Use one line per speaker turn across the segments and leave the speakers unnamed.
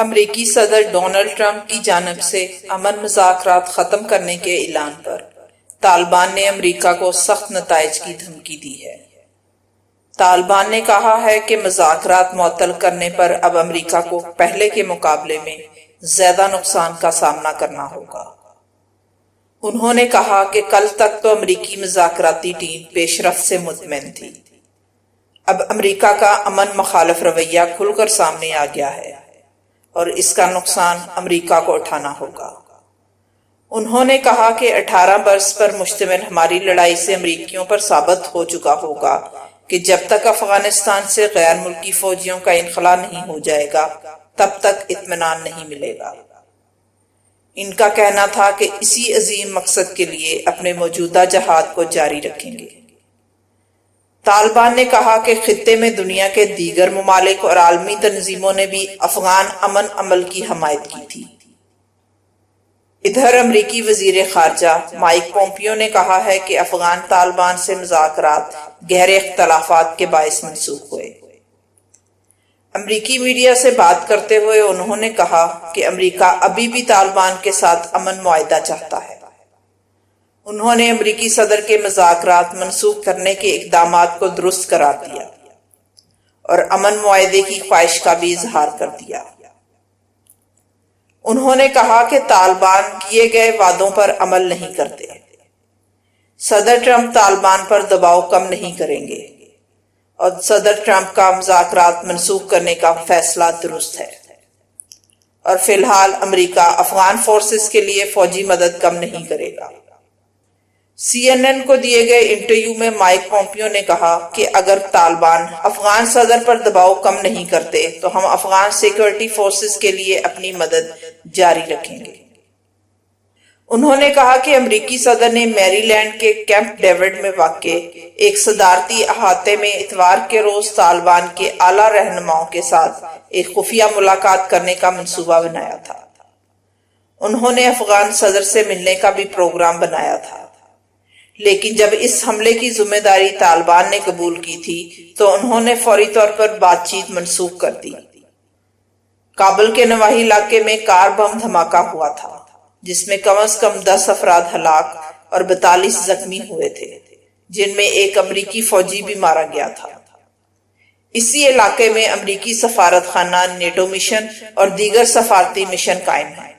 امریکی صدر Donald Trump کی جانب سے امن مذاکرات ختم کرنے کے اعلان پر طالبان نے امریکہ کو سخت نتائج کی دھمکی دی ہے۔ طالبان نے کہا ہے کہ مذاکرات معطل کرنے پر اب امریکہ کو پہلے کے مقابلے میں زیادہ نقصان کا سامنا کرنا ہوگا۔ انہوں نے کہا کہ کل تک تو امریکی مذاکراتی ٹیم پیش رفت سے مطمئن تھی، اب امریکہ کا امن مخالف رویہ کھل کر سامنے آ گیا ہے اور اس کا نقصان امریکہ کو اٹھانا ہوگا۔ انہوں نے کہا کہ 18 برس پر مشتمل ہماری لڑائی سے امریکیوں پر ثابت ہو چکا ہوگا کہ جب تک افغانستان سے غیر ملکی فوجیوں کا انخلا نہیں ہو جائے گا تب تک اطمینان نہیں ملے گا۔ ان کا کہنا تھا کہ اسی عظیم مقصد کے لیے اپنے موجودہ جہاد کو جاری رکھیں گے۔ طالبان نے کہا کہ خطے میں دنیا کے دیگر ممالک اور عالمی تنظیموں نے بھی افغان امن عمل کی حمایت کی تھی۔ ادھر امریکی وزیر خارجہ مائک پومپیو نے کہا ہے کہ افغان طالبان سے مذاکرات گہرے اختلافات کے باعث منسوخ ہوئے۔ امریکی میڈیا سے بات کرتے ہوئے انہوں نے کہا کہ امریکہ ابھی بھی طالبان کے ساتھ امن معاہدہ چاہتا ہے۔ انہوں نے امریکی صدر کے مذاکرات منسوخ کرنے کے اقدامات کو درست قرار دیا اور امن معاہدے کی خواہش کا بھی اظہار کر دیا۔ انہوں نے کہا کہ طالبان کیے گئے وعدوں پر عمل نہیں کرتے۔ صدر ٹرمپ طالبان پر دباؤ کم نہیں کریں گے اور صدر ٹرمپ کا مذاکرات منسوخ کرنے کا فیصلہ درست ہے، اور فی الحال امریکہ افغان فورسز کے لیے فوجی مدد کم نہیں کرے گا۔ CNN کو دیے گئے انٹرویو میں مائک پومپیو نے کہا کہ اگر طالبان افغان صدر پر دباؤ کم نہیں کرتے تو ہم افغان سیکورٹی فورسز کے لیے اپنی مدد جاری رکھیں گے۔ انہوں نے کہا کہ امریکی صدر نے میری لینڈ کے کیمپ ڈیوڈ میں واقع ایک صدارتی احاطے میں اتوار کے روز طالبان کے اعلیٰ رہنماؤں کے ساتھ ایک خفیہ ملاقات کرنے کا منصوبہ بنایا تھا۔ انہوں نے افغان صدر سے ملنے کا بھی پروگرام بنایا تھا، لیکن جب اس حملے کی ذمہ داری طالبان نے قبول کی تھی تو انہوں نے فوری طور پر بات چیت منسوخ کر دی۔ کابل کے نواحی علاقے میں کار بم دھماکہ ہوا تھا جس میں کم از کم 10 افراد ہلاک اور 42 زخمی ہوئے تھے، جن میں ایک امریکی فوجی بھی مارا گیا تھا۔ اسی علاقے میں امریکی سفارت خانہ، نیٹو مشن اور دیگر سفارتی مشن قائم ہیں،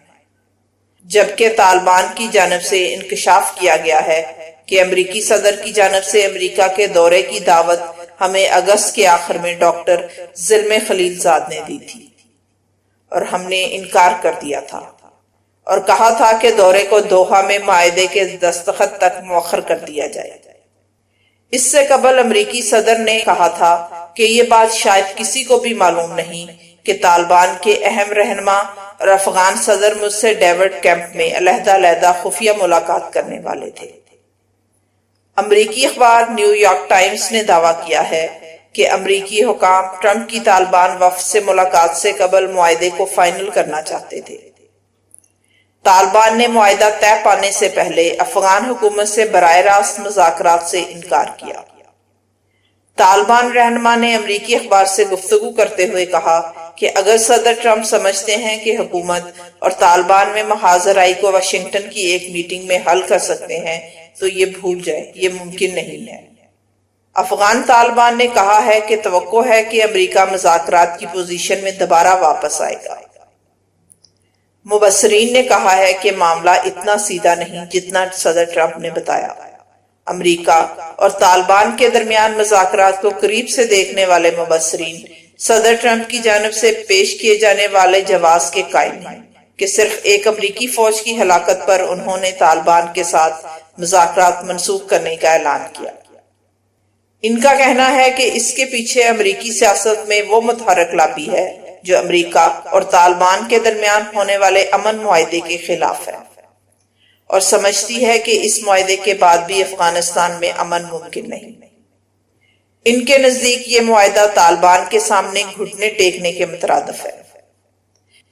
جبکہ طالبان کی جانب سے انکشاف کیا گیا ہے کہ امریکی صدر کی جانب سے امریکہ کے دورے کی دعوت ہمیں اگست کے آخر میں ڈاکٹر زلمے خلیل زاد نے دی تھی اور ہم نے انکار کر دیا تھا اور کہا تھا کہ دورے کو دوحہ میں معاہدے کے دستخط تک مؤخر کر دیا جائے۔ اس سے قبل امریکی صدر نے کہا تھا کہ یہ بات شاید کسی کو بھی معلوم نہیں کہ طالبان کے اہم رہنما اور افغان صدر مجھ سے ڈیوڈ کیمپ میں علیحدہ علیحدہ خفیہ ملاقات کرنے والے تھے۔ امریکی اخبار نیو یارک ٹائمز نے دعویٰ کیا ہے کہ امریکی حکام ٹرمپ کی طالبان وفد سے ملاقات سے قبل معاہدے کو فائنل کرنا چاہتے تھے۔ طالبان نے معاہدہ طے پانے سے پہلے افغان حکومت سے براہ راست مذاکرات سے انکار کیا۔ طالبان رہنما نے امریکی اخبار سے گفتگو کرتے ہوئے کہا کہ اگر صدر ٹرمپ سمجھتے ہیں کہ حکومت اور طالبان میں محاذ رائی کو واشنگٹن کی ایک میٹنگ میں حل کر سکتے ہیں تو یہ بھول جائیں، یہ ممکن نہیں ہے۔ افغان طالبان نے کہا ہے کہ توقع ہے کہ امریکہ مذاکرات کی پوزیشن میں دوبارہ واپس آئے گا۔ مبصرین نے کہا ہے کہ معاملہ اتنا سیدھا نہیں جتنا صدر ٹرمپ نے بتایا۔ امریکہ اور طالبان کے درمیان مذاکرات کو قریب سے دیکھنے والے مبصرین صدر ٹرمپ کی جانب سے پیش کیے جانے والے جواز کے قائل ہیں کہ صرف ایک امریکی فوج کی ہلاکت پر انہوں نے طالبان کے ساتھ مذاکرات منسوخ کرنے کا اعلان کیا۔ ان کا کہنا ہے کہ اس کے پیچھے امریکی سیاست میں وہ متحرک لابی ہے جو امریکہ اور طالبان کے درمیان ہونے والے امن معاہدے کے خلاف ہے اور سمجھتی ہے کہ اس معاہدے کے بعد بھی افغانستان میں امن ممکن نہیں۔ ان کے نزدیک یہ معاہدہ طالبان کے سامنے گھٹنے ٹیکنے کے مترادف ہے۔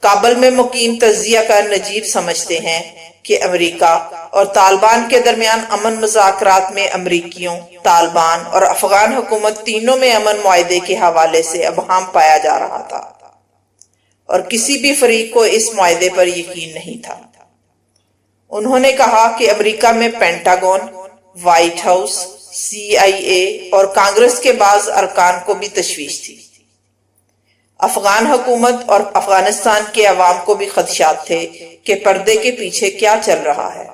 کابل میں مقیم تجزیہ کار نجیب سمجھتے ہیں کہ امریکہ اور طالبان کے درمیان امن مذاکرات میں امریکیوں، طالبان اور افغان حکومت تینوں میں امن معاہدے کے حوالے سے ابہام پایا جا رہا تھا اور کسی بھی فریق کو اس معاہدے پر یقین نہیں تھا۔ انہوں نے کہا کہ امریکہ میں پینٹاگون، وائٹ ہاؤس، CIA اور کانگریس کے بعض ارکان کو بھی تشویش تھی۔ افغان حکومت اور افغانستان کے عوام کو بھی خدشات تھے کہ پردے کے پیچھے کیا چل رہا ہے۔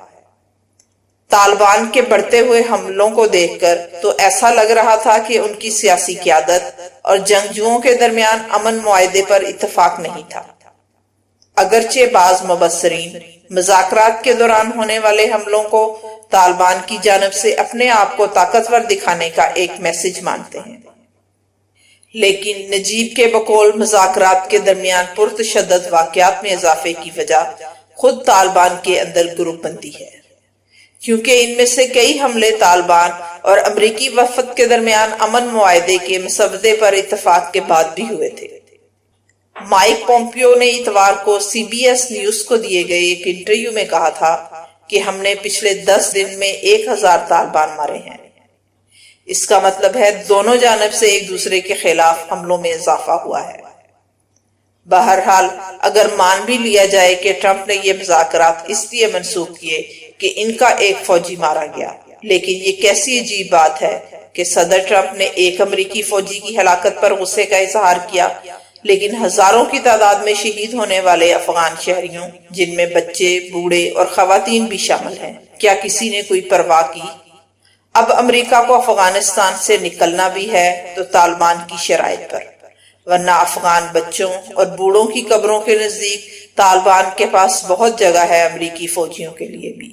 طالبان کے بڑھتے ہوئے حملوں کو دیکھ کر تو ایسا لگ رہا تھا کہ ان کی سیاسی قیادت اور جنگجوؤں کے درمیان امن معاہدے پر اتفاق نہیں تھا۔ اگرچہ بعض مبصرین مذاکرات کے دوران ہونے والے حملوں کو طالبان کی جانب سے اپنے آپ کو طاقتور دکھانے کا ایک میسج مانتے ہیں، لیکن نجیب کے بقول مذاکرات کے درمیان پرتشدد واقعات میں اضافے کی وجہ خود طالبان کے اندر گروپ بندی ہے، کیونکہ ان میں سے کئی حملے طالبان اور امریکی وفد کے درمیان امن معاہدے کے مسودے پر اتفاق کے بعد بھی ہوئے تھے۔ مائک پومپیو نے اتوار کو CBS نیوز کو دیے گئے ایک انٹرویو میں کہا تھا کہ ہم نے پچھلے 10 دن میں 1000 طالبان مارے ہیں۔ اس کا مطلب ہے دونوں جانب سے ایک دوسرے کے خلاف حملوں میں اضافہ ہوا ہے۔ بہرحال اگر مان بھی لیا جائے کہ ٹرمپ نے یہ مذاکرات اس لیے منسوخ کیے کہ ان کا ایک فوجی مارا گیا، لیکن یہ کیسی عجیب بات ہے کہ صدر ٹرمپ نے ایک امریکی فوجی کی ہلاکت پر غصے کا اظہار کیا، لیکن ہزاروں کی تعداد میں شہید ہونے والے افغان شہریوں، جن میں بچے، بوڑھے اور خواتین بھی شامل ہیں، کیا کسی نے کوئی پرواہ کی؟ اب امریکہ کو افغانستان سے نکلنا بھی ہے تو طالبان کی شرائط پر، ورنہ افغان بچوں اور بوڑھوں کی قبروں کے نزدیک طالبان کے پاس بہت جگہ ہے امریکی فوجیوں کے لیے بھی۔